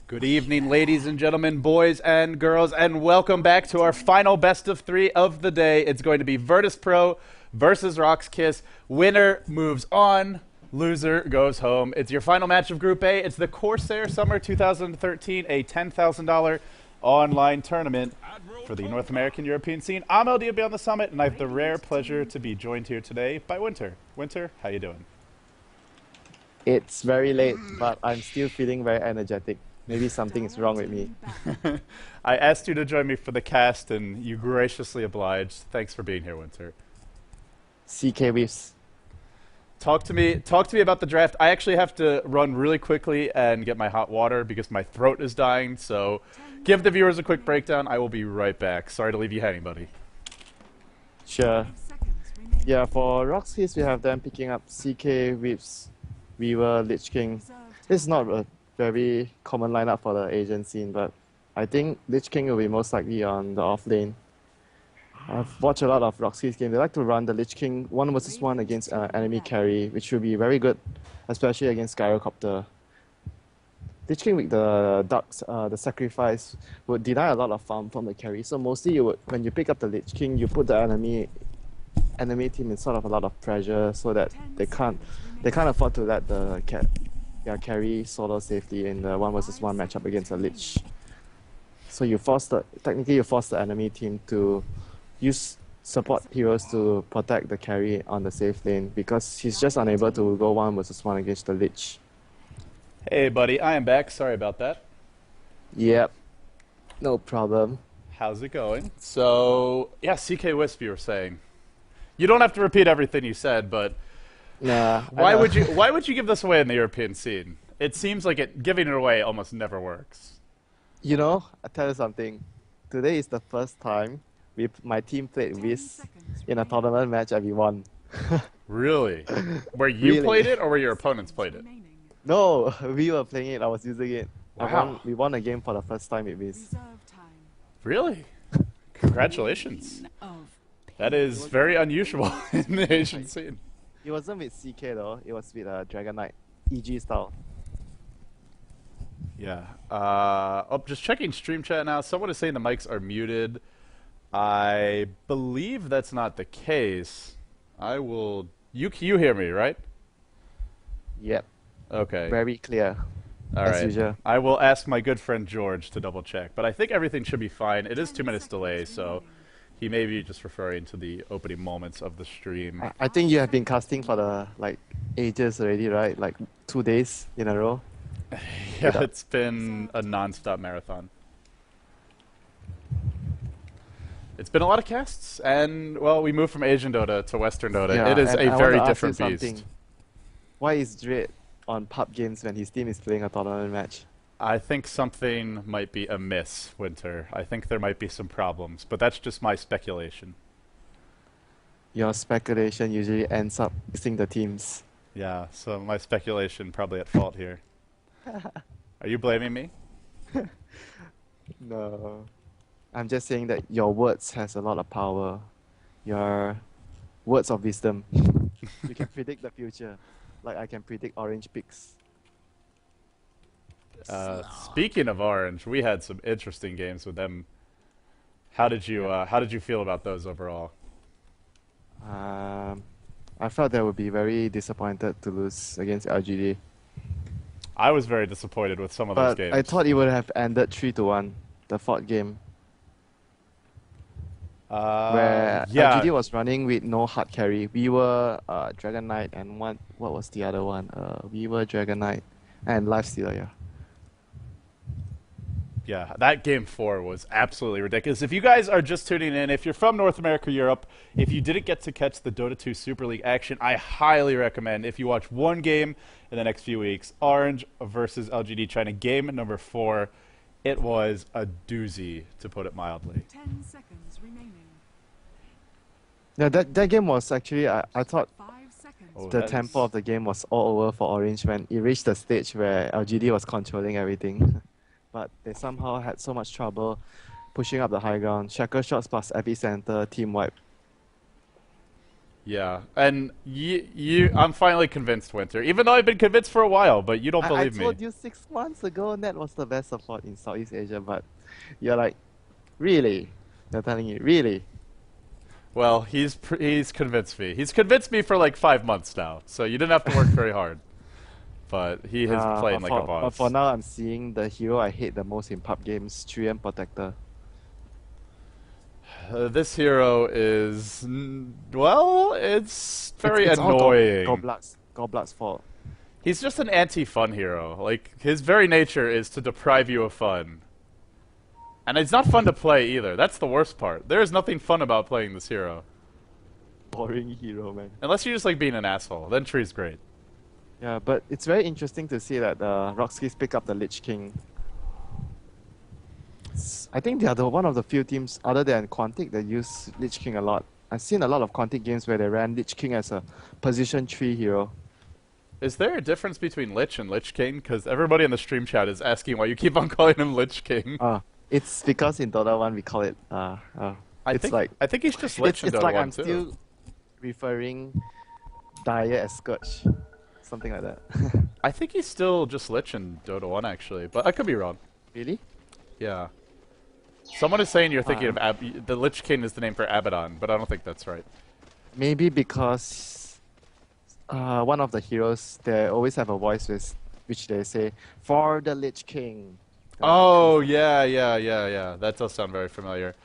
Good evening, ladies and gentlemen, boys and girls, and welcome back to our final best of 3 of the day. It's going to be Virtus Pro versus RoX.KiS. Winner moves on, loser goes home. It's your final match of Group A. It's the Corsair Summer 2013, a $10,000 online tournament for the North American European scene. I'm LDB on the summit, and I have the rare pleasure to be joined here today by Winter. Winter, how you doing? It's very late, but I'm still feeling very energetic. Maybe something is wrong with me. I asked you to join me for the cast, and you graciously obliged. Thanks for being here, Winter. CK Whiffs. Talk to me about the draft. I actually have to run really quickly and get my hot water because my throat is dying. So give the viewers a quick breakdown. I will be right back. Sorry to leave you hanging, buddy. Sure. Yeah, for RoX.KiS, we have them picking up CK Whiffs, Weaver, Lich King. This is not a very common lineup for the Asian scene, but I think Lich King will be most likely on the off lane. I've watched a lot of RoX.KiS games. They like to run the Lich King 1 versus 1 against enemy carry, which will be very good, especially against Gyrocopter. Lich King with the ducks, the sacrifice, would deny a lot of farm from the carry. So mostly you would, when you pick up the Lich King, you put the enemy team in sort of a lot of pressure so that they can't afford to let the carry solo safely in the 1 versus 1 matchup against a Lich. So technically you force the enemy team to use support heroes to protect the carry on the safe lane because he's just unable to go 1 versus 1 against the Lich. Hey buddy, I am back. Sorry about that. Yep, no problem. How's it going? So, yeah, CK Wisp you were saying. You don't have to repeat everything you said, but nah, why would you give this away in the European scene? It seems like giving it away almost never works. You know, I'll tell you something. Today is the first time my team played Whis in a tournament match and we won. Really? Where you played it or where your opponents played it? No, we were playing it, I was using it. Wow. We won a game for the first time with Whis. Really? Congratulations. That is very unusual in the Asian scene. It wasn't with CK though, it was with Dragon Knight, EG style. Yeah. Oh, just checking stream chat now. Someone is saying the mics are muted. I believe that's not the case. I will... You hear me, right? Yep. Okay. Very clear. All as right. usual. I will ask my good friend George to double check, but I think everything should be fine. It is 2 minutes delay, so he may be just referring to the opening moments of the stream. I think you have been casting for the ages already, right? Like 2 days in a row. Yeah, it's been a non-stop marathon. It's been a lot of casts, and well, we moved from Asian Dota to Western Dota. Yeah, it is a very different beast. beast. Why is Dread on pub games when his team is playing a tournament match? I think something might be amiss, Winter. I think there might be some problems, but that's just my speculation. Your speculation usually ends up mixing the teams. Yeah, so my speculation probably at fault here. Are you blaming me? No. I'm just saying that your words has a lot of power. Your words of wisdom. You can predict the future. Like I can predict orange picks. Speaking of Orange, we had some interesting games with them. How did you feel about those overall? I felt they would be very disappointed to lose against LGD. I was very disappointed with some of those games. I thought it would have ended 3-1, the fourth game. where Yeah. LGD was running with no hard carry. We were Dragon Knight and what was the other one? We were Dragon Knight and Lifestealer, yeah. Yeah, that game 4 was absolutely ridiculous. If you guys are just tuning in, if you're from North America, Europe, if you didn't get to catch the Dota 2 Super League action, I highly recommend, if you watch one game in the next few weeks, Orange versus LGD China, game number 4. It was a doozy, to put it mildly. 10 seconds remaining. Yeah, that game was actually, I thought 5 seconds. Oh, the that tempo is- of the game was all over for Orange when it reached the stage where LGD was controlling everything. But they somehow had so much trouble pushing up the high ground. Shackle shots plus epicenter, team wipe. Yeah, and I'm finally convinced, Winter. Even though I've been convinced for a while, but you don't believe I me. told you 6 months ago Net was the best support in Southeast Asia, but you're like, really? They're telling you, really? Well, he's convinced me. He's convinced me for like 5 months now, so you didn't have to work very hard. But he has played like a boss. But for now, I'm seeing the hero I hate the most in pub games, 3M Protector. This hero is, well, it's very it's annoying. all Goblad's fault. He's just an anti-fun hero. Like, his very nature is to deprive you of fun. And it's not fun to play either. That's the worst part. There is nothing fun about playing this hero. Boring hero, man. Unless you just like being an asshole. Then Tree's great. Yeah, but it's very interesting to see that RoX.KiS pick up the Lich King. I think they are one of the few teams other than Quantic that use Lich King a lot. I've seen a lot of Quantic games where they ran Lich King as a position 3 hero. Is there a difference between Lich and Lich King? Because everybody in the stream chat is asking why you keep on calling him Lich King. It's because in Dota 1 we call it I think he's just Lich in it's Dota like 1 I'm too. still referring Dire as Scourge. Something like that. I think he's still just Lich in Dota 1 actually, but I could be wrong. Really? Yeah. Someone is saying you're thinking of the Lich King is the name for Abaddon, but I don't think that's right. Maybe because one of the heroes, they always have a voice which they say, "For the Lich King." Oh, yeah. That does sound very familiar.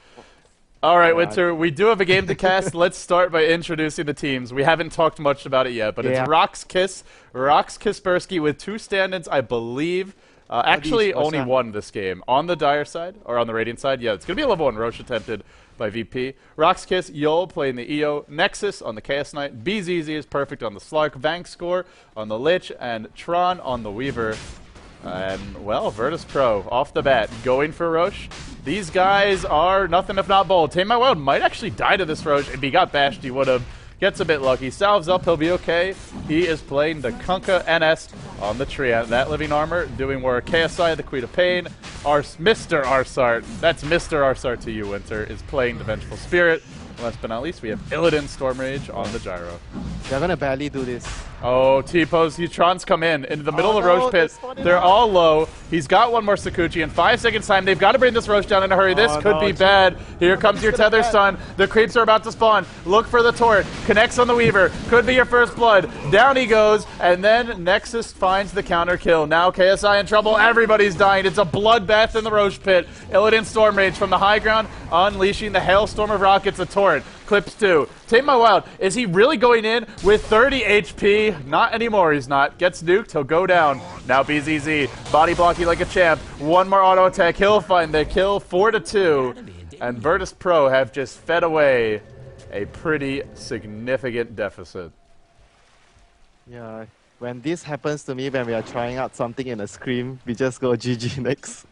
All right, Yeah. Winter, we do have a game to cast. Let's start by introducing the teams. We haven't talked much about it yet, but Yeah. it's RoX.KiS, RoX.Kaspersky with 2 stand-ins, I believe. Actually, what's only that? 1 this game. On the Dire side, or on the Radiant side, yeah, it's going to be a level 1 Roche attempted by VP. RoX.KiS, Yol playing the EO, Nexus on the Chaos Knight, BZZ is perfect on the Slark, Vangscore on the Lich, and Tron on the Weaver. And, well, Virtus Pro, off the bat, going for Roche. These guys are nothing if not bold. Tame My Wild might actually die to this Roche. If he got bashed, he would have. Gets a bit lucky. Salves up, he'll be okay. He is playing the Kunkka NS on the Treant. That living armor doing work. KSI, the Queen of Pain. Mr. ars-art, that's Mr. ars-art to you, Winter, is playing the Vengeful Spirit. Last but not least, we have Illidan Stormrage on the Gyro. They're gonna barely do this. Oh, T-pose, Tron's come in into the middle of the no, Roche they pit. spotted They're out. all low. He's got one more Sakuchi in 5 seconds time. They've got to bring this Roche down in a hurry. This could no, be it's- bad. Here comes your Tether Stun. The creeps are about to spawn. Look for the Torrent. Connects on the Weaver. Could be your first blood. Down he goes, and then Nexus finds the counter kill. Now KSI in trouble. Everybody's dying. It's a bloodbath in the Roche pit. Illidan Stormrage from the high ground, unleashing the hailstorm of rockets. A Torrent. Clips 2. Tame My Wild. Is he really going in with 30 HP? Not anymore, he's not. Gets nuked, he'll go down. Now BZZ, body blocking like a champ. One more auto attack, he'll find the kill, 4-2. And Virtus Pro have just fed away a pretty significant deficit. Yeah. When this happens to me, when we are trying out something in a scrim, we just go GG next.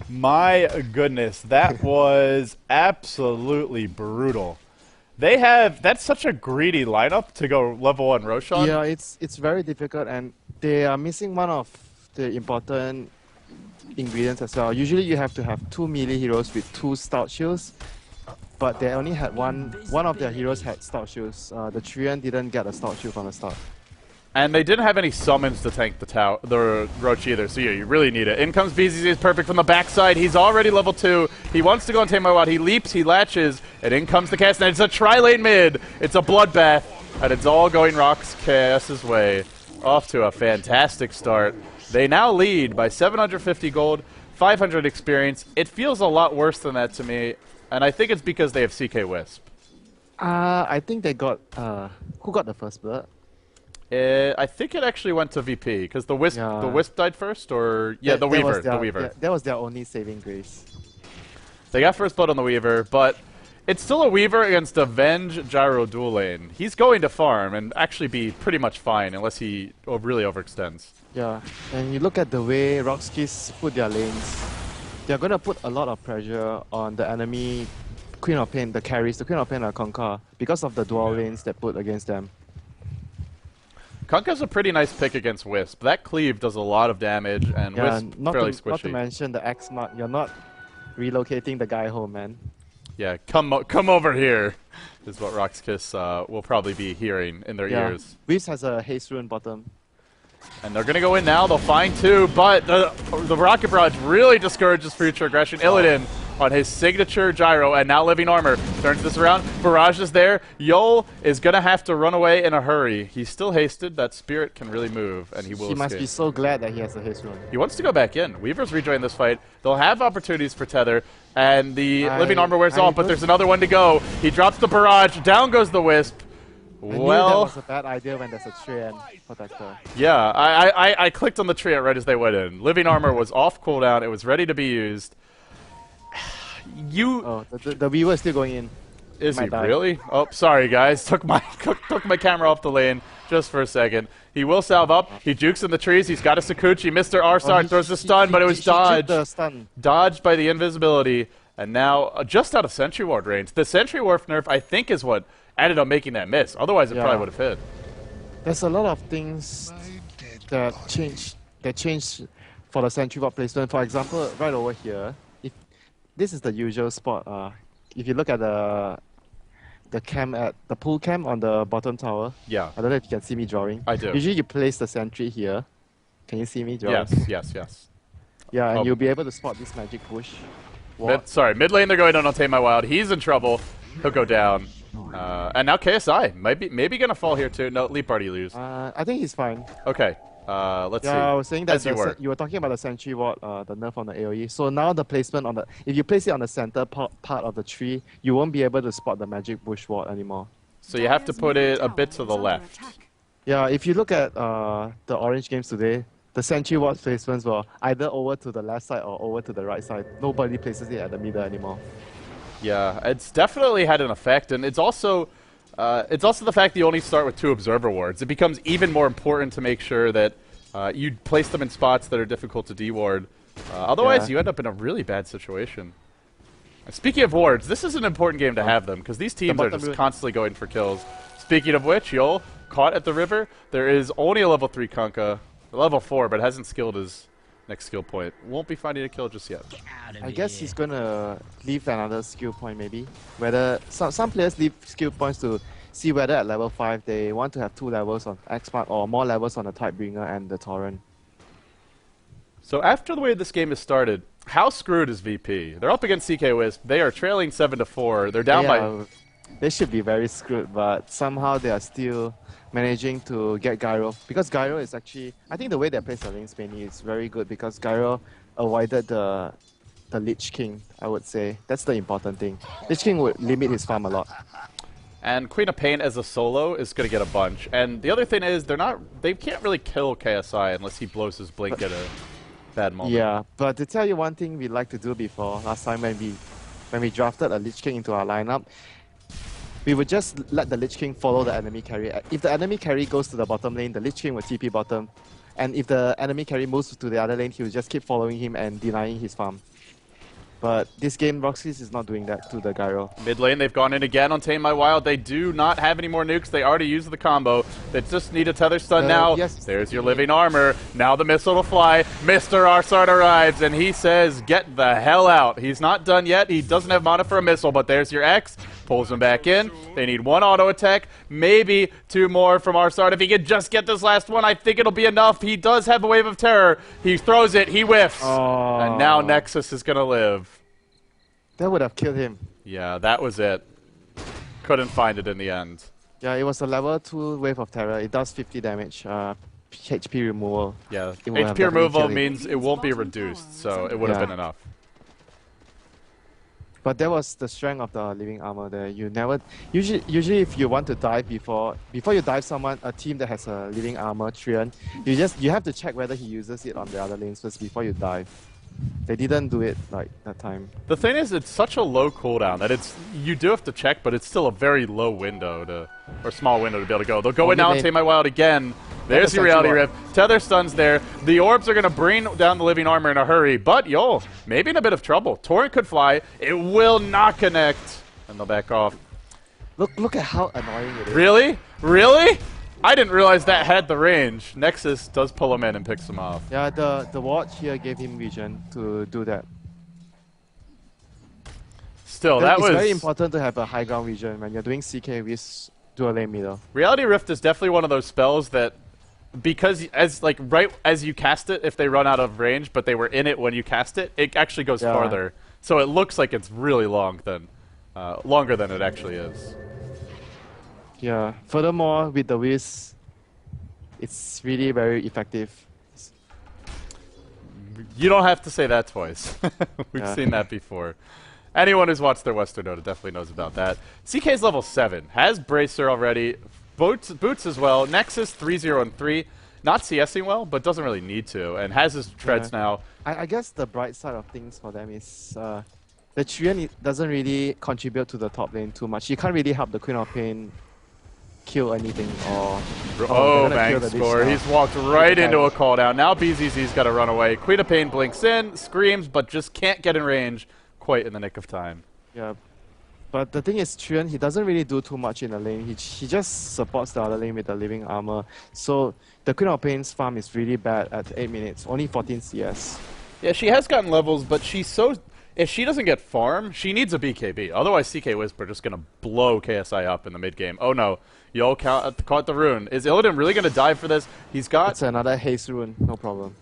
My goodness, that was absolutely brutal. That's such a greedy lineup to go level 1 Roshan. Yeah, it's very difficult, and they are missing one of the important ingredients as well. Usually you have to have 2 melee heroes with 2 stout shields, but they only had one of their heroes had stout shields. The Treant didn't get a stout shield from the start. And they didn't have any summons to tank the Roach either, so yeah, you really need it. In comes BZZ, is perfect from the backside. He's already level 2. He wants to go and Tame My Wild. He leaps, he latches, and in comes the cast. And it's a tri-lane mid. It's a bloodbath, and it's all going RoX.KiS's way. Off to a fantastic start. They now lead by 750 gold, 500 experience. It feels a lot worse than that to me. And I think it's because they have CK Wisp. I think they got who got the first blood? I think it actually went to VP because the Wisp Yeah. the Wisp died first, or yeah, the That was Weaver. their- The Weaver. yeah, that was their only saving grace. They got first blood on the Weaver, but it's still a Weaver against a Venge Gyro dual lane. He's going to farm and actually be pretty much fine unless he really overextends. Yeah, and you look at the way RoX.KiS put their lanes, they're gonna put a lot of pressure on the enemy Queen of Pain, the carries, the Queen of Pain and Conquer, because of the dual lanes they put against them. Kunkka's a pretty nice pick against Wisp. That cleave does a lot of damage, and Yeah, Wisp not fairly to, not to squishy. mention the X mark, you're not relocating the guy home, man. Yeah, come over here, is what RoX.KiS will probably be hearing in their Yeah, ears. Weaves has a haste rune bottom. And they're gonna go in now. They'll find two, but the Rocket Barrage really discourages future aggression. Illidan on his signature gyro, and now Living Armor turns this around. Barrage is there. Yol is gonna have to run away in a hurry. He's still hasted. That spirit can really move, and he will He must escape. be so glad that he has a haste rune. He wants to go back in. Weaver's rejoined this fight. They'll have opportunities for tether, and the Living Armor wears off, but there's another one to go. He drops the Barrage. Down goes the Wisp. I knew that Well, was a bad idea when there's a Treant protector. yeah, I clicked on the tree right as they went in. Living Armor was off cooldown. It was ready to be used. Oh, the Weaver is still going in. Is he might die. really? Oh, sorry guys. Took my camera off the lane just for a second. He will salve up. He jukes in the trees. He's got a Sakuchi. Mr. ars-art throws the stun, but it was He took the dodged. stun. Dodged by the invisibility, and now just out of Sentry Ward range. The Sentry Ward nerf, I think, is what ended up making that miss. Otherwise, it Yeah. probably would have hit. There's a lot of things that change for the Sentry Ward placement. For example, right over here, if this is the usual spot. If you look at the cam at the pool cam on the bottom tower, Yeah. I don't know if you can see me drawing. I do. Usually you place the sentry here. Can you see me drawing? Yes. Yeah, and Oh. you'll be able to spot this magic push. Mid lane, they're going on Tame My Wild. He's in trouble. He'll go down. And now KSI maybe gonna fall here too. No, Leap already lose. I think he's fine. Okay. Let's see. Yeah, I was saying that As you were. talking about the sentry ward, the nerf on the AoE. So now the placement on the, if you place it on the center part of the tree, you won't be able to spot the magic bush ward anymore. So you have to put it a bit to the left. Yeah, if you look at the orange games today, the sentry ward placements were either over to the left side or over to the right side. Nobody places it at the middle anymore. Yeah, it's definitely had an effect, and it's also the fact that you only start with 2 observer wards. It becomes even more important to make sure that you place them in spots that are difficult to deward. Otherwise, Yeah. you end up in a really bad situation. And speaking of wards, this is an important game to have them, because these teams are bottom just row- constantly going for kills. Speaking of which, Yol caught at the river. There is only a level 3 Kunkka, level 4, but hasn't skilled his next skill point. Won't be finding a kill just yet. I guess he's gonna leave another skill point maybe. Whether some players leave skill points to see whether at level 5 they want to have 2 levels on X-Mark or more levels on the Tidebringer and the Torrent. So after the way this game has started, how screwed is VP? They're up against CK Wisp. They are trailing 7-4. They're down by... They should be very screwed, but somehow they are still managing to get Gyro. Because Gyro is actually... I think the way they play the lanes mainly is very good because Gyro avoided the Lich King, I would say. That's the important thing. Lich King would limit his farm a lot. And Queen of Pain as a solo is going to get a bunch. And the other thing is, they can't really kill KSI unless he blows his blink at a bad moment. Yeah, but to tell you one thing we like to do before, last time when we drafted a Lich King into our lineup, we would just let the Lich King follow the enemy carry. If the enemy carry goes to the bottom lane, the Lich King will TP bottom. And if the enemy carry moves to the other lane, he will just keep following him and denying his farm. But this game, RoX.KiS is not doing that to the Gyro. Mid lane, they've gone in again on Tame My Wild. They do not have any more nukes. They already used the combo. They just need a tether stun now. Yes. There's your living armor. Now the missile will fly. Mr. ars-art arrives, and he says, get the hell out. He's not done yet. He doesn't have mana for a missile, but there's your X. Pulls him back in. They need 1 auto attack, maybe 2 more from ars-art. If he could just get this last one, I think it'll be enough. He does have a wave of terror. He throws it. He whiffs. Oh. And now Nexus is going to live. That would have killed him. Yeah, that was it. Couldn't find it in the end. Yeah, it was a level 2 wave of terror. It does 50 damage. HP removal. Yeah, It would have HP definitely removal killed him. means it won't be reduced, so it would have Yeah. been enough. But that was the strength of the living armor there. You never usually if you want to dive before you dive someone, a team that has a living armor Trian, you have to check whether he uses it on the other lanes first before you dive. They didn't do it like that time. The thing is, it's such a low cooldown that you do have to check, but it's still a very low window or small window to be able to go. They'll go in now and Tame My Wild again. There's the reality rift. Tether stuns there. The orbs are going to bring down the living armor in a hurry, but yo, maybe in a bit of trouble. Torrent could fly. It will not connect, and they'll back off. Look at how annoying it is. Really? Really? I didn't realize that had the range. Nexus does pull him in and picks him off. Yeah, the watch here gave him vision to do that. Still, that was... It's very important to have a high ground vision when you're doing CK with dual lane middle. Reality Rift is definitely one of those spells that, because right as you cast it, if they run out of range, but they were in it when you cast it, it actually goes farther. So it looks like it's really long longer than it actually is. Yeah. Furthermore, with the Wiz, it's really very effective. You don't have to say that twice. We've seen that before. Anyone who's watched their Western Dota definitely knows about that. CK's level 7, has Bracer already, Boots as well, Nexus 3-0 and 3, not CSing well, but doesn't really need to, and has his treads now. I guess the bright side of things for them is the Trian doesn't really contribute to the top lane too much. You can't really help the Queen of Pain kill anything or... Oh, bang score. He's walked right into a call down. Now BZZ's got to run away. Queen of Pain blinks in, screams, but just can't get in range quite in the nick of time. Yeah. But the thing is, Trian, he doesn't really do too much in the lane. He just supports the other lane with the living armor. So the Queen of Pain's farm is really bad at 8 minutes. Only 14 CS. Yeah, she has gotten levels, but she's so... If she doesn't get farm, she needs a BKB. Otherwise, CK Whisper just going to blow KSI up in the mid-game. Oh no, Yo caught the rune. Is Illidan really going to dive for this? He's got... It's another haste rune, no problem.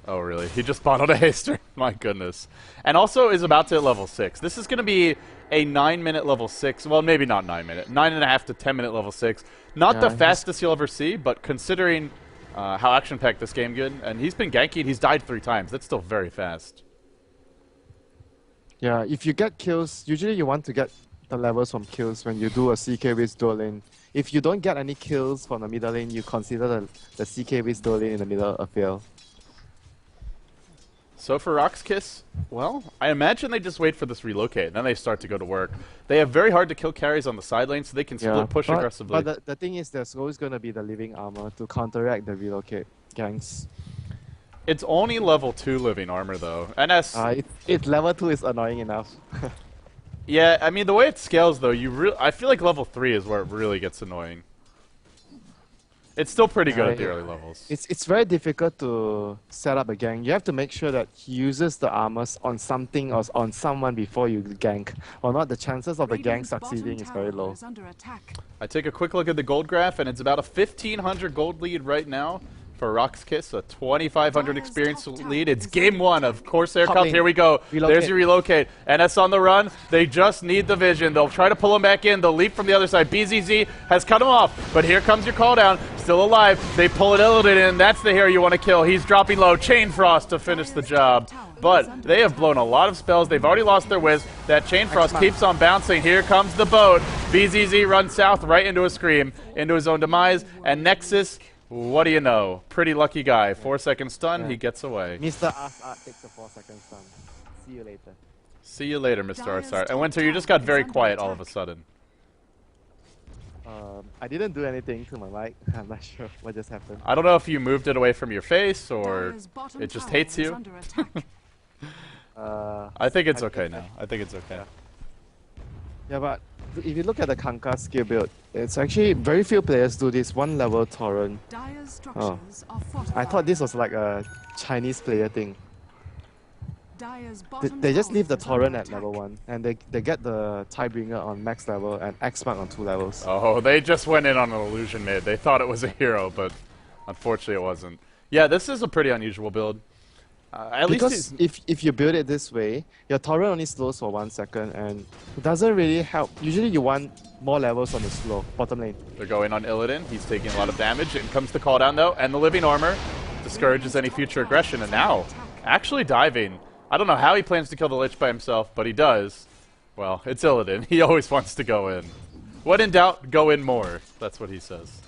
Oh really? He just bottled a haster. My goodness. And also is about to hit level 6. This is going to be a 9-minute level 6. Well, maybe not 9-minute. 9.5 to 10-minute level 6. Not the fastest you'll ever see, but considering how action-packed this game good, and he's been ganking, he's died 3 times. That's still very fast. Yeah, if you get kills, usually you want to get the levels from kills when you do a CK with dual lane. If you don't get any kills from the middle lane, you consider the CK with dual lane in the middle a fail. So for RoX.KiS, well, I imagine they just wait for this relocate, and then they start to go to work. They have very hard to kill carries on the side lane, so they can split push aggressively. But the thing is, there's always going to be the living armor to counteract the relocate ganks. It's only level 2 living armor, though. NS... It's level 2 is annoying enough. Yeah, I mean, the way it scales, though, I feel like level 3 is where it really gets annoying. It's still pretty good at the early levels. It's very difficult to set up a gank. You have to make sure that he uses the armors on something or on someone before you gank. Or not, the chances of the gank succeeding is very low. I take a quick look at the gold graph, and it's about a 1,500 gold lead right now for RoX.KiS, a 2,500 experience lead. It's game 1 of Corsair Cup. Here we go. There's your relocate. NS on the run. They just need the vision. They'll try to pull him back in. They'll leap from the other side. BZZ has cut him off, but here comes your call down. Still alive. They pull it Illidan in. That's the hero you want to kill. He's dropping low. Chain Frost to finish the job. But they have blown a lot of spells. They've already lost their whiz. That Chain Frost keeps on bouncing. Here comes the boat. BZZ runs south right into a scream, into his own demise. And Nexus... What do you know? Pretty lucky guy. 4-second stun, he gets away. Mr. ars-art takes a 4-second stun. See you later. See you later, Mr. ars-art. And Winter, you just got very quiet all of a sudden. I didn't do anything to my mic. I'm not sure what just happened. I don't know if you moved it away from your face or it just hates you. I think it's okay now. I think it's okay. Yeah, but if you look at the Kanka skill build, it's actually very few players do this 1-level torrent. Oh. I thought this was like a Chinese player thing. They just leave the torrent at level 1 and they get the Tidebringer on max level and X-Mark on 2 levels. Oh, they just went in on an illusion mid. They thought it was a hero, but unfortunately it wasn't. Yeah, this is a pretty unusual build. Because if you build it this way, your torrent only slows for 1 second and it doesn't really help. Usually you want more levels on the slow, bottom lane. They're going on Illidan. He's taking a lot of damage. In comes the call down though, and the living armor discourages any future aggression. And now, actually diving I don't know how he plans to kill the Lich by himself, but he does. Well, it's Illidan. He always wants to go in. When in doubt, go in more. That's what he says.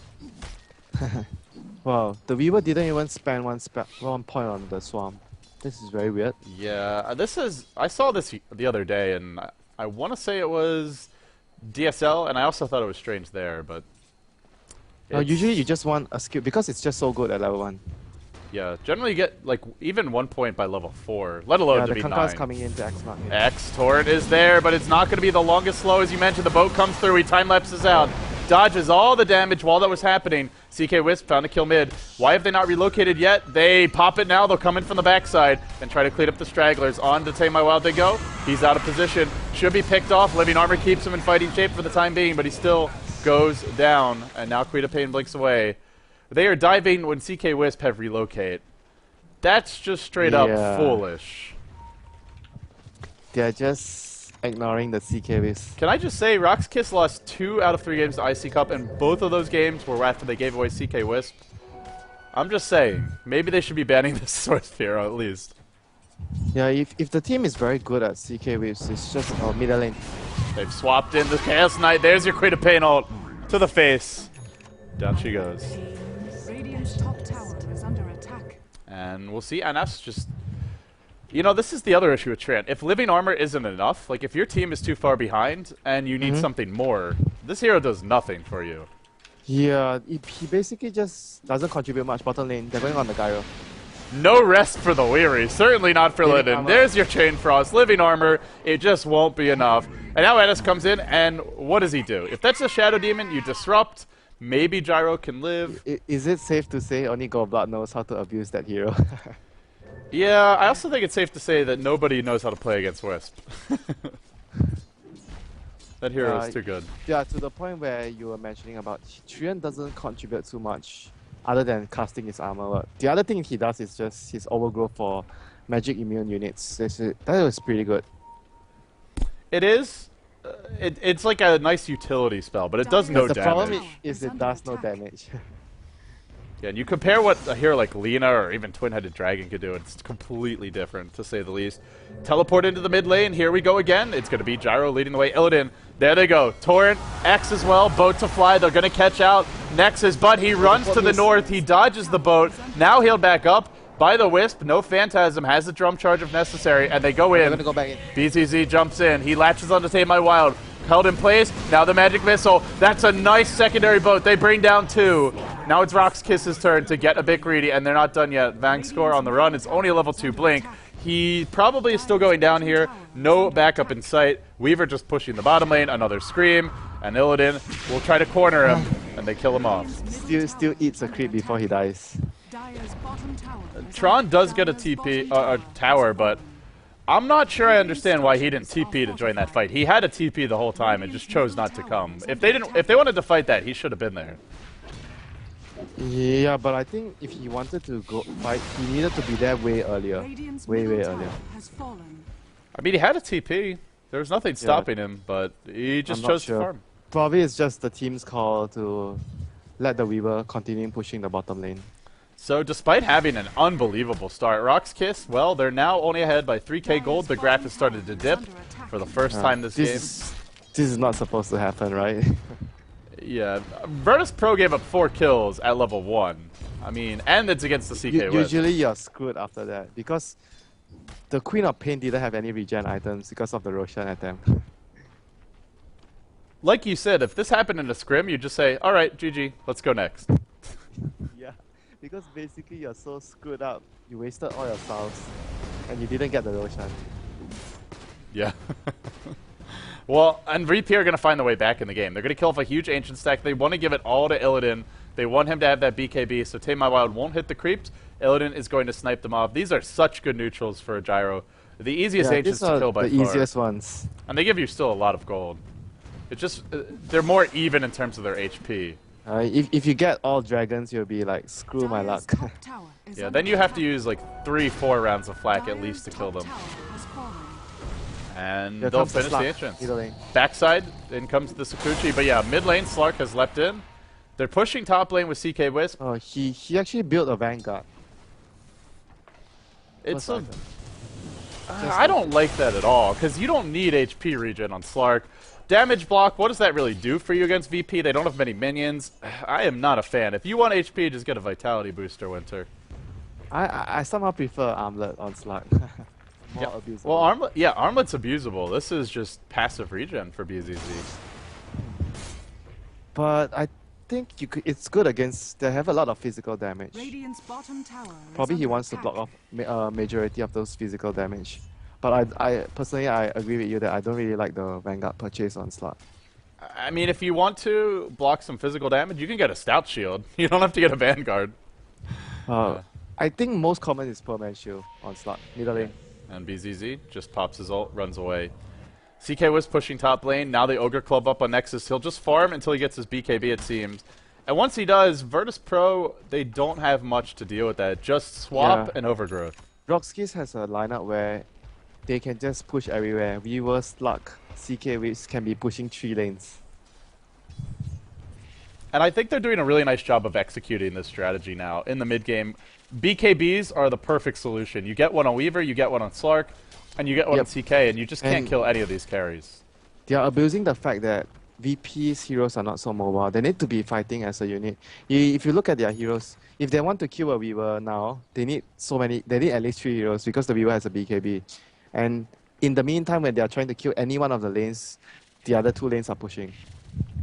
Wow, the Weaver didn't even spend one point on the Swamp. This is very weird. Yeah, this is... I saw this the other day, and I want to say it was DSL, and I also thought it was strange there, but... Usually you just want a skill, because it's just so good at level 1. Yeah, generally you get, like, even 1 point by level 4, let alone to be 9. The Kanka's coming into X mark. Yeah. X Torrent is there, but it's not going to be the longest slow. As you mentioned, the boat comes through, he time-lapses out. Dodges all the damage while that was happening. CK Wisp found a kill mid. Why have they not relocated yet? They pop it now. They'll come in from the backside and try to clean up the stragglers. On to Tame My Wild they go. He's out of position. Should be picked off. Living Armor keeps him in fighting shape for the time being, but he still goes down. And now Queen of Pain blinks away. They are diving when CK Wisp have relocate. That's just straight up foolish. They're just ignoring the CK Wisp. Can I just say, RoX.KiS lost 2 out of 3 games to IC Cup, and both of those games were after they gave away CK Wisp. I'm just saying, maybe they should be banning this Source Hero at least. Yeah, if the team is very good at CK Wisp, it's just middle lane. They've swapped in the Chaos Knight. There's your Queen of Pain ult to the face. Down she goes. Radiant's top tower is under attack. And we'll see. And that's just... You know, this is the other issue with Trant. If Living Armor isn't enough, like if your team is too far behind and you need something more, this hero does nothing for you. Yeah, he basically just doesn't contribute much. Bottom lane, they're going on the gyro. No rest for the weary. Certainly not for Lydon. There's your Chain Frost. Living Armor. It just won't be enough. And now Ennis comes in, and what does he do? If that's a Shadow Demon, you disrupt. Maybe Gyro can live. Is it safe to say only Godblood knows how to abuse that hero? Yeah, I also think it's safe to say that nobody knows how to play against Wisp. That hero is too good. Yeah, to the point where you were mentioning about Trian doesn't contribute too much other than casting his armor. But the other thing he does is just his overgrowth for magic immune units. That was pretty good. It is. It's like a nice utility spell, but it does no damage. The problem is it does no damage. Yeah, and you compare what a hero like Lina or even Twin-Headed Dragon could do, it's completely different, to say the least. Teleport into the mid lane, here we go again. It's going to be Gyro leading the way. Illidan, there they go. Torrent, X as well, boat to fly, they're going to catch out Nexus, but he runs to the north, he dodges the boat, now he'll back up by the Wisp. No Phantasm, has the drum charge if necessary, and they go in. They're going to go back in. BZZ jumps in, he latches onto Tame My Wild. Held in place, now the Magic Missile. That's a nice secondary boat. They bring down 2. Now it's RoX.KiS's turn to get a bit greedy, and they're not done yet. Vangscore on the run. It's only a level 2 Blink. He probably is still going down here. No backup in sight. Weaver just pushing the bottom lane. Another Scream, and Illidan will try to corner him, and they kill him off. Still eats a creep before he dies. Tron does get a TP, a tower, but I'm not sure I understand why he didn't TP to join that fight. He had a TP the whole time and just chose not to come. If they wanted to fight that, he should have been there. Yeah, but I think if he wanted to go fight, he needed to be there way earlier. Way earlier. I mean, he had a TP. There was nothing stopping him, but he just chose to farm. Probably it's just the team's call to let the Weaver continue pushing the bottom lane. So despite having an unbelievable start, RoX.KiS, well, they're now only ahead by 3k gold. The graph has started to dip for the first time this game. This is not supposed to happen, right? Yeah, Virtus Pro gave up 4 kills at level 1. I mean, and it's against the CK Wisp. Usually you're screwed after that, because the Queen of Pain didn't have any regen items because of the Roshan attempt. Like you said, if this happened in a scrim, you'd just say, alright, GG, let's go next. Yeah. Because basically you're so screwed up, you wasted all your salves, and you didn't get the Roshan. Yeah. Well, and VP are going to find the way back in the game. They're going to kill off a huge Ancient stack. They want to give it all to Illidan. They want him to have that BKB, so Tame My Wild won't hit the creeps. Illidan is going to snipe them off. These are such good neutrals for a Gyro. The easiest Ancients to kill by far. The easiest ones. And they give you still a lot of gold. It's just, they're more even in terms of their HP. If you get all dragons, you'll be like, screw my luck. Yeah, then you have to use like 3-4 rounds of flak at least to kill them. And they'll finish the entrance. Backside, in comes the Sakuchi. But yeah, mid lane, Slark has leapt in. They're pushing top lane with CK Wisp. Oh, he actually built a Vanguard. It's a... I don't like that at all, because you don't need HP regen on Slark. Damage block, what does that really do for you against VP? They don't have many minions. I am not a fan. If you want HP, just get a Vitality booster, Winter. I somehow prefer Armlet on Slug. More abusable. Well, Armlet's abusable. This is just passive regen for BZZ. But I think it's good against. They have a lot of physical damage. Radiant's bottom tower Probably is he under wants to attack. block off majority of those physical damage. But I personally agree with you that I don't really like the Vanguard purchase on Slug. I mean, if you want to block some physical damage, you can get a Stout Shield. You don't have to get a Vanguard. I think most common is Permanent Shield on Slug, middle lane. And BZZ just pops his ult, runs away. CK was pushing top lane. Now the Ogre Club up on Nexus. He'll just farm until he gets his BKB, it seems. And once he does, Virtus Pro, they don't have much to deal with that. Just swap and Overgrowth. RoX.KiS has a lineup where they can just push everywhere. Weaver, Slug, CK Waves can be pushing 3 lanes. And I think they're doing a really nice job of executing this strategy now in the mid game. BKBs are the perfect solution. You get one on Weaver, you get one on Slark, and you get one on CK, and you just can't kill any of these carries. They are abusing the fact that VP's heroes are not so mobile. They need to be fighting as a unit. If you look at their heroes, if they want to kill a Weaver now, they need at least 3 heroes because the Weaver has a BKB. And in the meantime, when they are trying to kill any one of the lanes, the other 2 lanes are pushing.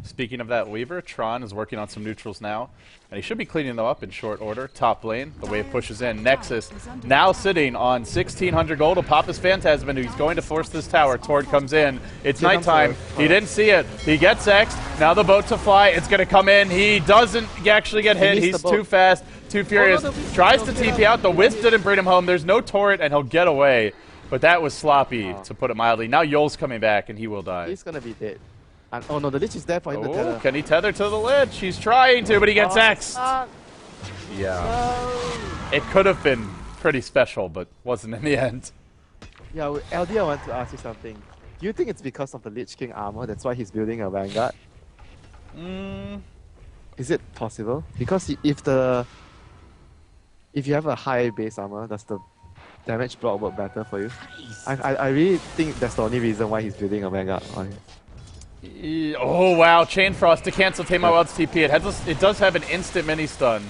Speaking of that Weaver, Tron is working on some neutrals now, and he should be cleaning them up in short order. Top lane, the wave pushes in. Nexus now sitting on 1,600 gold. Will pop his Phantasm, he's going to force this tower. Tord comes in. It's nighttime. He didn't see it. He gets X'd. Now the boat to fly. It's going to come in. He doesn't actually get hit. He's too fast, too furious. Tries to TP out. The Wisp didn't bring him home. There's no turret, and he'll get away. But that was sloppy, to put it mildly. Now Yol's coming back, and he will die. He's going to be dead. And, oh no, the Lich is there for him to tether. Can he tether to the Lich? He's trying to, but he gets X'd. Yeah. No. It could have been pretty special, but wasn't in the end. Yeah, LD, I want to ask you something. Do you think it's because of the Lich King armor, that's why he's building a Vanguard? Is it possible? Because if you have a high base armor, does the damage block work better for you? I really think that's the only reason why he's building a Vanguard on it. Oh wow, Chain Frost to cancel Tame Wild's TP. It does have an instant mini stun.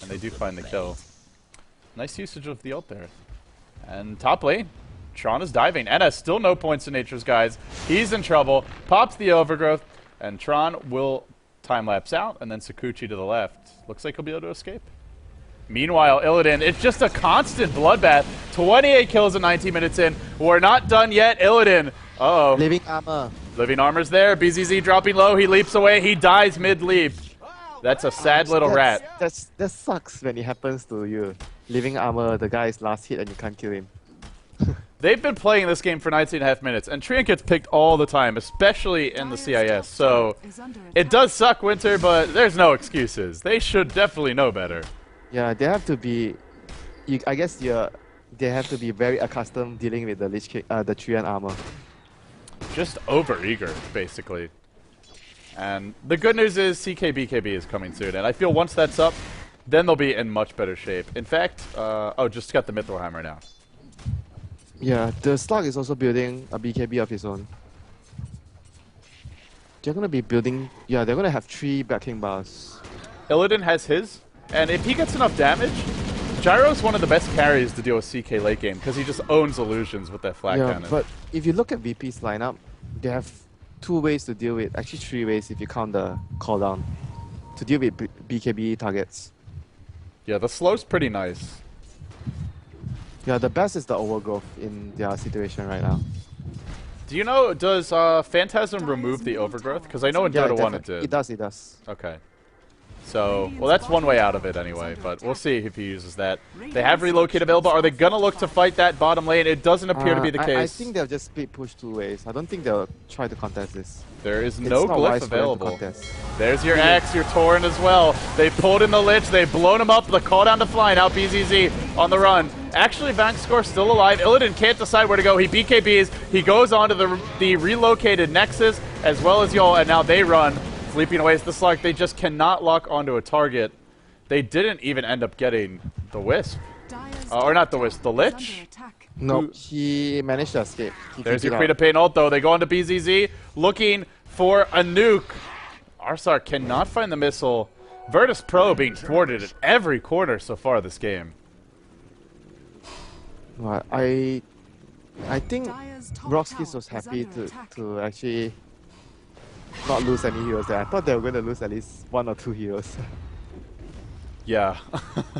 And they do find the kill. Nice usage of the ult there. And top lane, Tron is diving. And has still no points in Nature's guys. He's in trouble. Pops the Overgrowth. And Tron will time-lapse out. And then Sakuchi to the left. Looks like he'll be able to escape. Meanwhile, Illidan, it's just a constant bloodbath. 28 kills in 19 minutes in. We're not done yet. Illidan. Uh-oh. Living armor. Living armor's there. BZZ dropping low. He leaps away. He dies mid-leap. That's a sad little rat. That sucks when it happens to you. Living armor, the guy is last hit and you can't kill him. They've been playing this game for 19.5 minutes, and Treant gets picked all the time, especially in the CIS. So it does suck, Winter, but there's no excuses. They should definitely know better. Yeah, they have to be. I guess they have to be very accustomed dealing with the Lich King, the Treant armor. Just over-eager, basically. And the good news is CK-BKB is coming soon, and I feel once that's up, then they'll be in much better shape. In fact, just got the Mithril Hammer now. Yeah, the Slug is also building a BKB of his own. They're gonna be building. Yeah, they're gonna have 3 backing bars. Illidan has his, and if he gets enough damage, Gyro's one of the best carries to deal with CK late game because he just owns illusions with that flag cannon. But if you look at VP's lineup, they have 2 ways to deal with. Actually, 3 ways if you count the cooldown to deal with BKB targets. Yeah, the slow's pretty nice. Yeah, the best is the overgrowth in their situation right now. Do you know, does Phantasm remove the overgrowth? Because I know in Dota 1 it did. It does. Okay. So, well, that's one way out of it anyway, but we'll see if he uses that. They have relocate available. Are they going to look to fight that bottom lane? It doesn't appear to be the case. I think they'll just split push 2 ways. I don't think they'll try to contest this. There is no glyph available. There's your Yeah. Axe, your Torrent as well. They pulled in the Lich, they've blown him up, the call down to fly, now BZZ on the run. Actually, Vankscore still alive. Illidan can't decide where to go. He BKBs, he goes onto the relocated Nexus as well as Yol, and now they run. Sleeping away is the Slug. They just cannot lock onto a target. They didn't even end up getting the Wisp. Or not the Wisp, the Lich. Nope, he managed to escape. There's your Creed of Pain ult, though. They go into BZZ, looking for a nuke. ars-art cannot find the missile. Virtus Pro being thwarted at every corner so far this game. Well, I think RoX.KiS was happy to actually not lose any heroes there. I thought they were going to lose at least 1 or 2 heroes. Yeah.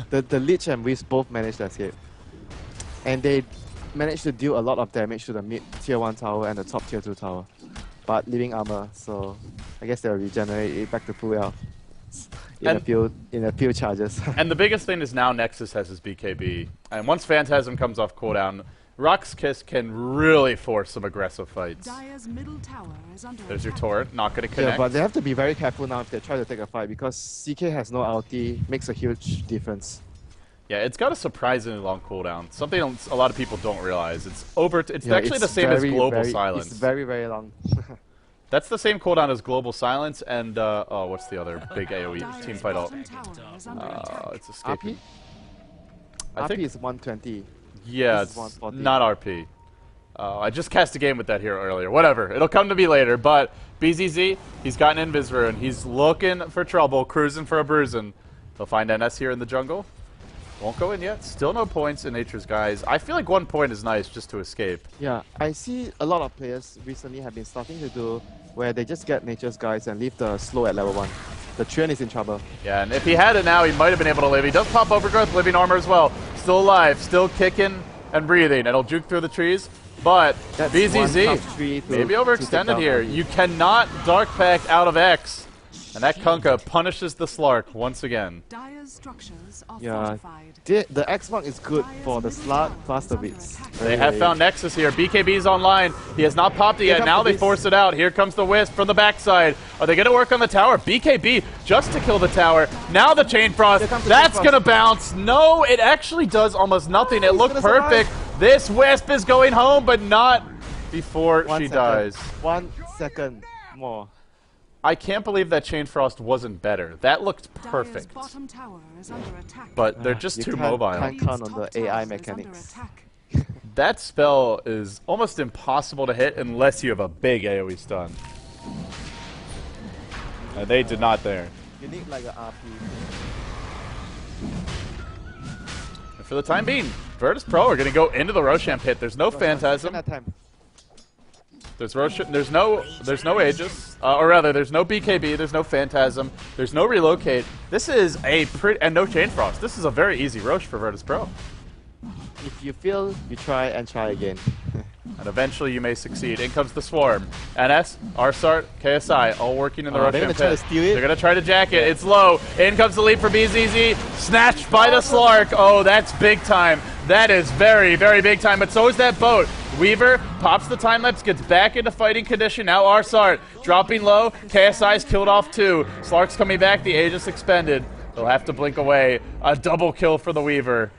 the Lich and Wisp both managed to escape. And they managed to deal a lot of damage to the mid tier 1 tower and the top tier 2 tower. But leaving armor, so I guess they'll regenerate it back to full health in a few charges. And the biggest thing is now Nexus has his BKB. And once Phantasm comes off cooldown, RoX.KiS can really force some aggressive fights. There's your turret, not going to connect. Yeah, but they have to be very careful now if they try to take a fight because CK has no ulti, makes a huge difference. Yeah, it's got a surprisingly long cooldown. Something a lot of people don't realize. It's actually the same as Global Silence. It's very, very long. That's the same cooldown as Global Silence and, oh, what's the other big AoE team fight ult? It's escaping. RP is 120. Yeah, it's not RP. I just cast a game with that hero earlier. Whatever, it'll come to me later. But BZZ, he's got an Invis Rune. He's looking for trouble, cruising for a bruising. He'll find NS here in the jungle. Won't go in yet. Still no points in Nature's Guise. I feel like 1 point is nice just to escape. Yeah, I see a lot of players recently have been starting to do where they just get Nature's Guise and leave the slow at level 1. The Trian is in trouble. Yeah, and if he had it now, he might have been able to live. He does pop Overgrowth, living armor as well. Still alive, still kicking and breathing. And he'll juke through the trees. But that's BZZ, maybe overextended here. You cannot Dark Pact out of X. And that Kunkka punishes the Slark once again. Yeah, the X mark is good for the Slark plus the Beats. They have found Nexus here. BKB's online. He has not popped it yet. Now they force it out. Here comes the Wisp from the backside. Are they going to work on the tower? BKB just to kill the tower. Now the Chain Frost. That's going to bounce. No, it actually does almost nothing. It looked perfect. This Wisp is going home, but not before she dies. 1 second more. I can't believe that Chain Frost wasn't better. That looked perfect. But they're just too mobile. Can't count on the AI mechanics. That spell is almost impossible to hit unless you have a big AoE stun. And they did not there. You need like an RP. And for the time being, Virtus Pro are going to go into the Roshan pit. There's no Phantasm. There's no Aegis, or rather, there's no BKB, there's no Phantasm, there's no Relocate. This is and no Chain Frost. This is a very easy Roche for Virtus Pro. If you fail, you try and try again. And eventually you may succeed. In comes the Swarm. NS, ars-art, KSI, all working in the Roshan pit. They're going to try to jack it. It's low. In comes the lead for BZZ. Snatched by the Slark. Oh, that's big time. That is very, very big time. But so is that boat. Weaver pops the time lapse, gets back into fighting condition. Now ars-art dropping low. KSI's killed off too. Slark's coming back. The Aegis expended. They'll have to blink away. A double kill for the Weaver.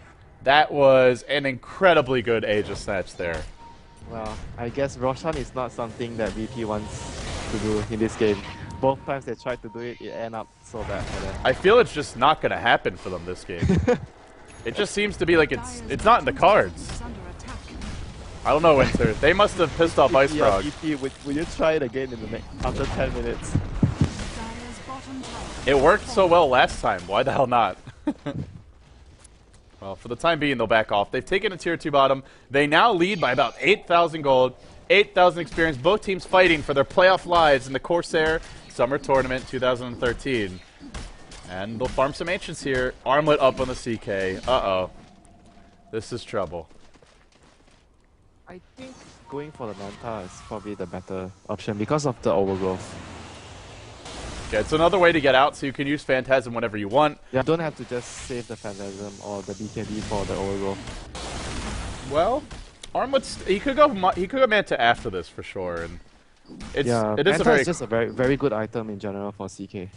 That was an incredibly good Aegis snatch there. Well, I guess Roshan is not something that VP wants to do in this game. Both times they tried to do it, it ended up so bad for them. I feel it's just not going to happen for them this game. It just seems to be like it's not in the cards. I don't know, Winter. They must have pissed off Ice Frog. VP, will you try it again in the after 10 minutes? It worked so well last time. Why the hell not? Well, for the time being, they'll back off. They've taken a tier 2 bottom. They now lead by about 8,000 gold, 8,000 experience. Both teams fighting for their playoff lives in the Corsair Summer Tournament 2013. And they'll farm some Ancients here. Armlet up on the CK. Uh-oh. This is trouble. I think going for the Manta is probably the better option because of the overgrowth. Yeah, it's another way to get out, so you can use Phantasm whenever you want. Yeah, don't have to just save the Phantasm or the BKB for the overgrowth. Well, Armlet's he could go Manta after this for sure, and it is just a very good item in general for CK.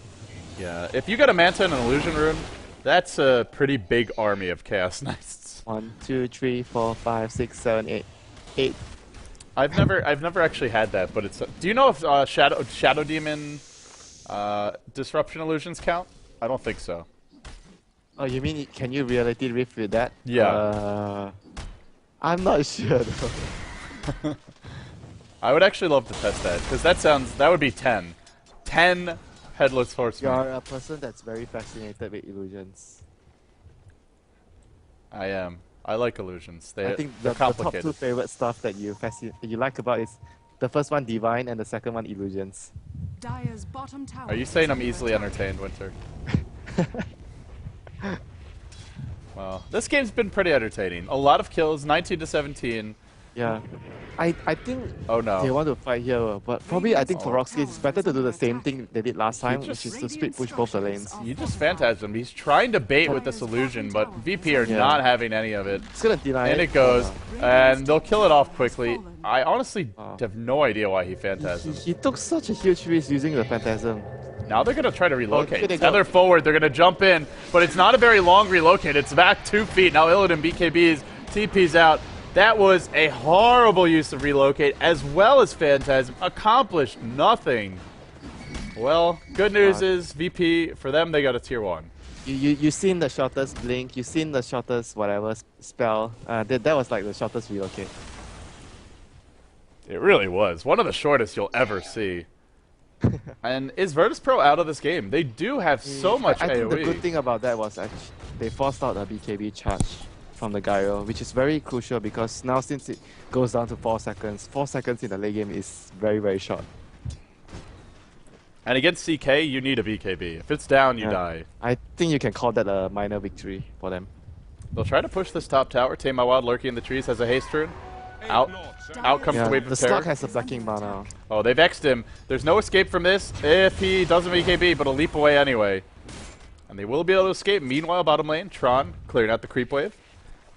Yeah, if you get a Manta and an Illusion Rune, that's a pretty big army of Chaos Knights. 1, 2, 3, 4, 5, 6, 7, 8. 8. I've never actually had that, but it's. Do you know if Shadow Demon Disruption Illusions count? I don't think so. Oh, you mean can you Reality Rift with that? Yeah. I'm not sure though. I would actually love to test that, because that would be 10. 10 Headless Horsemen. You're a person that's very fascinated with illusions. I am. I like illusions. I think they're the top complicated. two favorite stuff that you like about is the first one divine and the second one illusions. Dire's bottom tower. Are you saying I'm is under easily attack. entertained, Winter? Well, this game's been pretty entertaining. A lot of kills, 19 to 17. Yeah. I think Oh no. they want to fight here, but probably I think for RoX.KiS it's better to do the same thing they did last time, which is to split push both the lanes. You just phantasmed him. He's trying to bait with this illusion, but VP are Yeah. not having any of it. It's gonna deny And it. it goes, Oh, and they'll kill it off quickly. I honestly have no idea why he no. phantasmed. He took such a huge risk using the Phantasm. Now they're going to try to relocate. here they go. Tether forward, they're going to jump in, but it's not a very long relocate. It's back 2 feet. Now Illidan BKBs, TP's out. That was a horrible use of relocate, as well as Phantasm. Accomplished nothing. Well, good news is VP, for them, they got a tier 1. You seen the shortest blink, you seen the shortest whatever spell. That was like the shortest relocate. It really was. One of the shortest you'll ever see. And is Virtus Pro out of this game? They do have so much I think AoE. the good thing about that was actually they forced out a BKB charge from the gyro, which is very crucial because now since it goes down to 4 seconds, 4 seconds in the late game is very, very short. And against CK, you need a BKB. If it's down, you Yeah. die. I think you can call that a minor victory for them. They'll try to push this top tower. Tame My Wild lurking in the trees has a haste rune. Out comes the Wave the of Terror. stock has a blocking mana. Oh, they've X'd him. There's no escape from this if he doesn't BKB, but he'll leap away anyway. And they will be able to escape. Meanwhile, bottom lane, Tron clearing out the creep wave.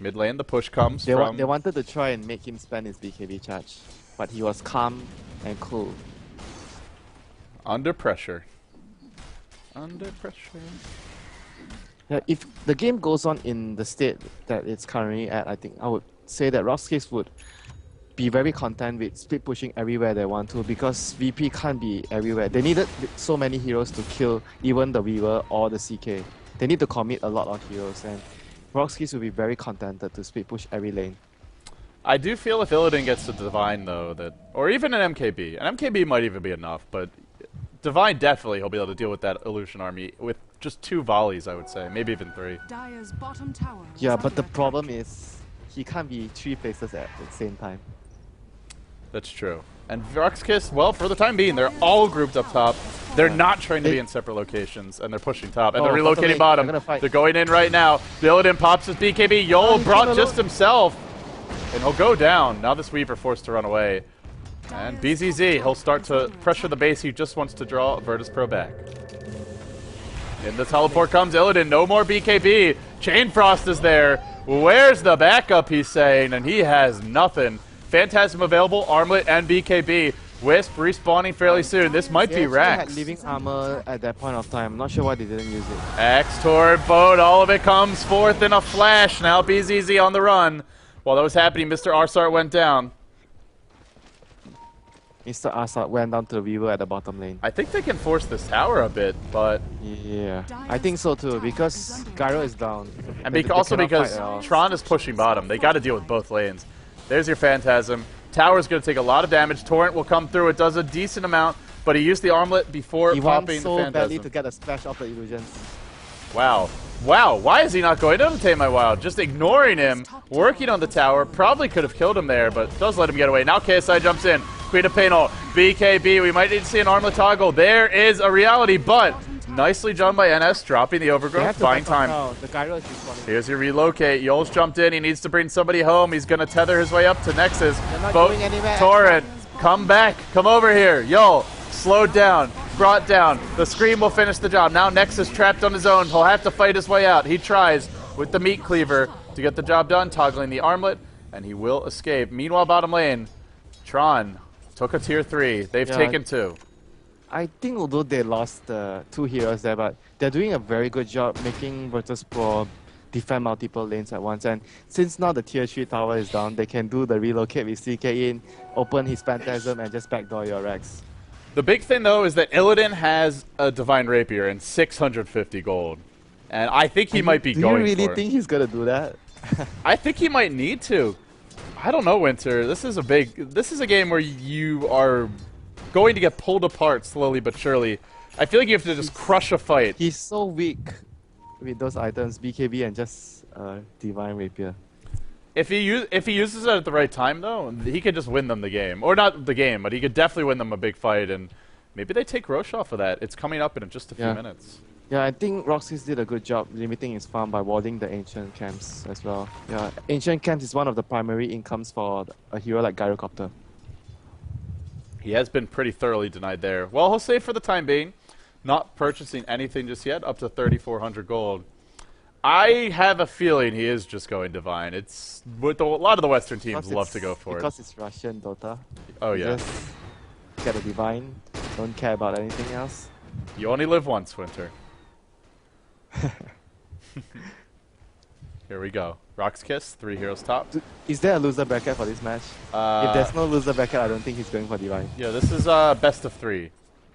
Mid lane, the push comes They from... wanted to try and make him spend his BKB charge, but he was calm and cool. Under pressure. Under pressure. Yeah, if the game goes on in the state that it's currently at, I think I would say that RoX.KiS would be very content with split pushing everywhere they want to because VP can't be everywhere. They needed so many heroes to kill even the Weaver or the CK. They need to commit a lot of heroes and RoX.KiS will be very contented to split push every lane. I do feel if Illidan gets to Divine, though, that... Or even an MKB. An MKB might even be enough, but... Divine definitely he'll be able to deal with that illusion army with just 2 volleys, I would say. Maybe even 3. Dire's bottom tower is Yeah, but under the attack. problem is he can't be 3 places at the same time. That's true. And RoX.KiS, well, for the time being, they're all grouped up top. They're not trying to be in separate locations, and they're pushing top. And they're relocating bottom. They're going in right now. Illidan pops his BKB. Yol brought just himself. And he'll go down. Now this Weaver forced to run away. And BZZ, he'll start to pressure the base. He just wants to draw Virtus Pro back. In the teleport comes Illidan. No more BKB. Chain Frost is there. Where's the backup, he's saying, and he has nothing. Phantasm available, Armlet, and BKB. Wisp respawning fairly soon. This might be Rax. Rax. Had living armor at that point of time. I'm not sure why they didn't use it. Axe toward boat. All of it comes forth in a flash. Now BZZ on the run. While that was happening, Mr. ars-art went down. Mr. ars-art went down to the Weaver at the bottom lane. I think they can force this tower a bit, but... Yeah, I think so too, because Gyro is down. And They also cannot because fight at all. Tron is pushing bottom. They got to deal with both lanes. There's your Phantasm. Tower's going to take a lot of damage. Torrent will come through. It does a decent amount, but he used the armlet before He popping wants the so badly Phantasm. to get a splash off the illusions. Wow. Wow, why is he not going to Tame My Wild? Just ignoring him, working on the tower. Probably could have killed him there, but does let him get away. Now KSI jumps in. Queen of Painel, BKB. We might need to see an armlet toggle. There is a reality, but nicely done by NS, dropping the They overgrowth. have to Buying back off time. now. The Gyro is respawning. Here's your relocate. Yol's jumped in. He needs to bring somebody home. He's going to tether his way up to Nexus. They're not Boat, going anywhere. Torrent, come back. Come over here. Yol, slowed down, brought down. The Scream will finish the job. Now Nexus trapped on his own. He'll have to fight his way out. He tries with the meat cleaver to get the job done, toggling the armlet, and he will escape. Meanwhile, bottom lane, Tron took a tier 3. They've taken 2. I think although they lost 2 heroes there, but they're doing a very good job making Virtus Pro defend multiple lanes at once. And since now the tier 3 tower is down, they can do the relocate with CK in, open his Phantasm, and just backdoor your Rex. The big thing, though, is that Illidan has a Divine Rapier and 650 gold. And I think he might be going for it. Do you really think he's going to do that? I think he might need to. I don't know, Winter. This is a game where you are going to get pulled apart slowly but surely. I feel like you have to just crush a fight. He's so weak with those items, BKB and just Divine Rapier. If he uses it at the right time, though, he could just win them the game. Or not the game, but he could definitely win them a big fight, and maybe they take Roche off of that. It's coming up in just a few minutes. Yeah, I think RoX.KiS did a good job limiting his farm by warding the Ancient Camps as well. Yeah, Ancient Camps is one of the primary incomes for a hero like Gyrocopter. He has been pretty thoroughly denied there. Well, he'll save for the time being. Not purchasing anything just yet, up to 3,400 gold. I have a feeling he is just going Divine. It's what a lot of the Western teams love to go for because it's Russian Dota. Oh yeah. Just get a Divine, don't care about anything else. You only live once, Winter. Here we go. RoX.KiS, 3 heroes top. Is there a loser bracket for this match? If there's no loser bracket, I don't think he's going for Divine. Yeah, this is best of 3.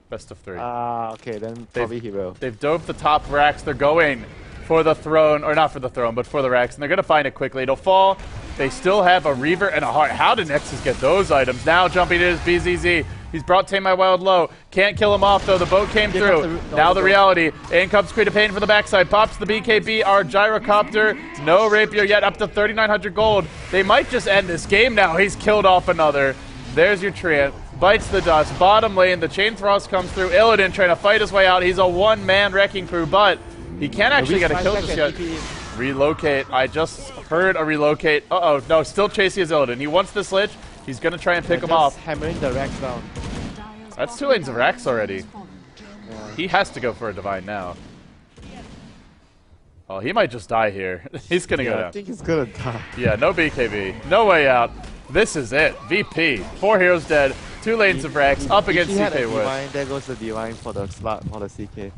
Best of 3. Okay, then probably he will. They've dove the top racks. They're going for the throne, or not for the throne, but for the racks, and they're going to find it quickly. It'll fall. They still have a Reaver and a Heart. How did Nexus get those items? Now jumping in is BZZ. He's brought Tame My Wild low. Can't kill him off, though. The boat came through. Now the reality. In comes Queen of Pain from the backside. Pops the BKB, our Gyrocopter. No Rapier yet, up to 3,900 gold. They might just end this game now. He's killed off another. There's your Treant. Bites the dust. Bottom lane, the Chain Thrust comes through. Illidan trying to fight his way out. He's a one-man wrecking crew, but he can't actually get a kill just yet. Relocate. I just heard a relocate. Uh-oh. No, still chasing his Illidan. He wants this Lich. He's going to try and pick him off. Hammering the racks down. That's 2 lanes of racks already. Yeah. He has to go for a Divine now. Oh, he might just die here. He's going to go down. I think he's going to die. Yeah, no BKB. No way out. This is it. VP. 4 heroes dead. 2 lanes of racks up against CK Wood. There goes the Divine for the slot for the CK.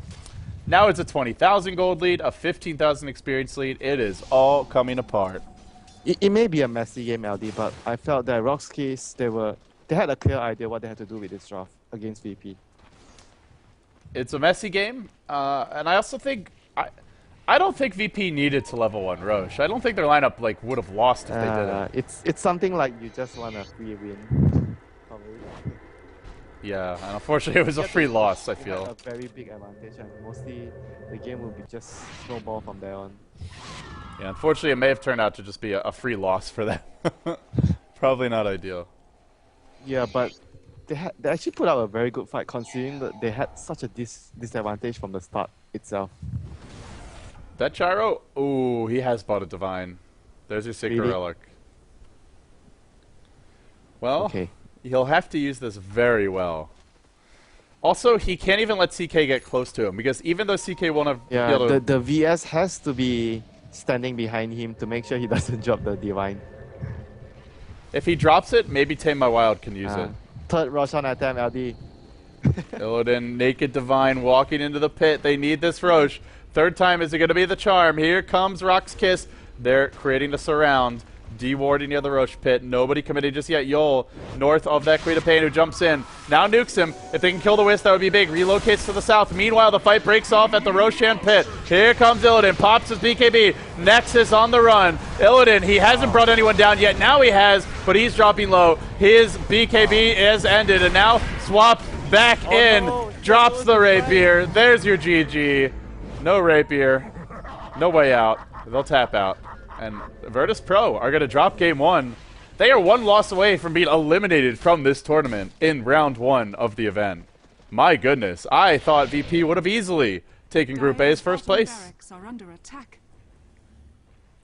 Now it's a 20,000 gold lead, a 15,000 experience lead. It is all coming apart. It may be a messy game, LD, but I felt that RoX.KiS, they had a clear idea what they had to do with this draft against VP. It's a messy game, and I also think I don't think VP needed to level 1 Roche. I don't think their lineup would have lost if they did it. It's something like you just want a free win. Probably. Yeah, and unfortunately it was a free loss, I feel. A very big advantage, and mostly the game will be just snowball from there on. Yeah, unfortunately it may have turned out to just be a free loss for them. Probably not ideal. Yeah, but they actually put out a very good fight considering that they had such a disadvantage from the start itself. That Gyro? Ooh, he has bought a Divine. There's your Sacred Relic. Well, okay. He'll have to use this very well. Also, he can't even let CK get close to him, because even though CK won't have... Yeah, the VS has to be standing behind him to make sure he doesn't drop the Divine. If he drops it, maybe Tame My Wild can use it. Third Roshan attempt, LD. Illidan, Naked Divine, walking into the pit. They need this Roche. Third time, is it going to be the charm? Here comes RoX.KiS. They're creating the surround. Dewarding the other Roche pit. Nobody committed just yet. Yol, north of that Queen of Pain, who jumps in. Now nukes him. If they can kill the Wisp, that would be big. Relocates to the south. Meanwhile, the fight breaks off at the Roshan pit. Here comes Illidan. Pops his BKB. Nexus on the run. Illidan, he hasn't brought anyone down yet. Now he has, but he's dropping low. His BKB is ended, and now Swap back in. No, drops the Rapier. There's your GG. No Rapier. No way out. They'll tap out. And Virtus Pro are going to drop game 1. They are 1 loss away from being eliminated from this tournament in round 1 of the event. My goodness, I thought VP would have easily taken Group A's first place.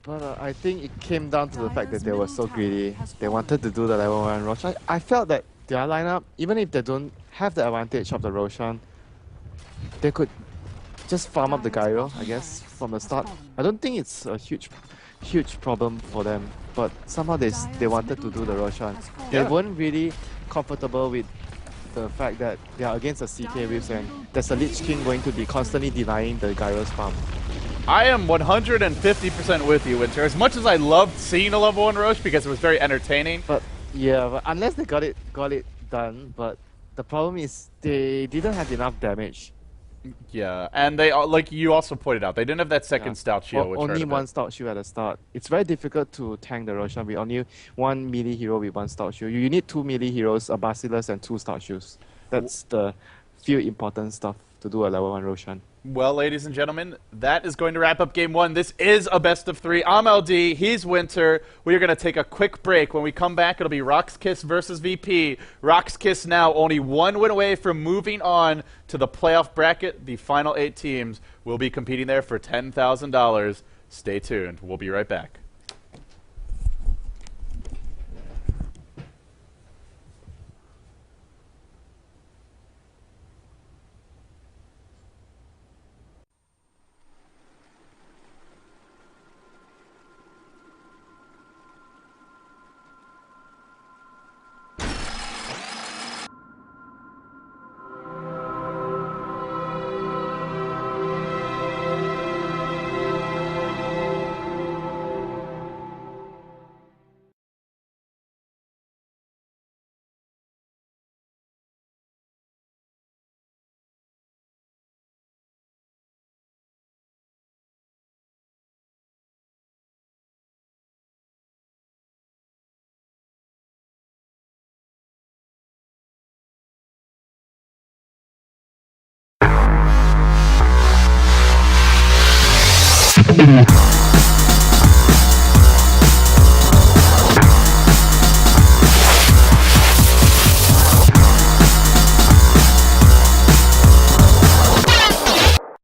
But I think it came down to the fact that they were so greedy. They wanted to do the level 1 Roshan. I felt that their lineup, even if they don't have the advantage of the Roshan, they could just farm up the Gyro, I guess, from the start. I don't think it's a huge problem for them, but somehow they wanted to do the Roshan. They weren't really comfortable with the fact that they are against a CK Wisp and there's a Lich King going to be constantly denying the Gyro's farm. I am 150% with you, Winter. As much as I loved seeing a level 1 Roche because it was very entertaining. But yeah, but unless they got it done, but the problem is they didn't have enough damage Yeah, and they like you also pointed out, they didn't have that second Yeah. stout shield, which hurt Only a one bit. stout shield at the start. It's very difficult to tank the Roshan with only one melee hero with one stout shield. You need two melee heroes, a Basilisk and two stout shields. That's the few important stuff to do a level 1 Roshan. Well, ladies and gentlemen, that is going to wrap up game one. This is a best of three. I'm LD. He's Winter. We are going to take a quick break. When we come back, it'll be RoX.KiS versus VP. RoX.KiS now only one win away from moving on to the playoff bracket. The final 8 teams will be competing there for $10,000. Stay tuned. We'll be right back.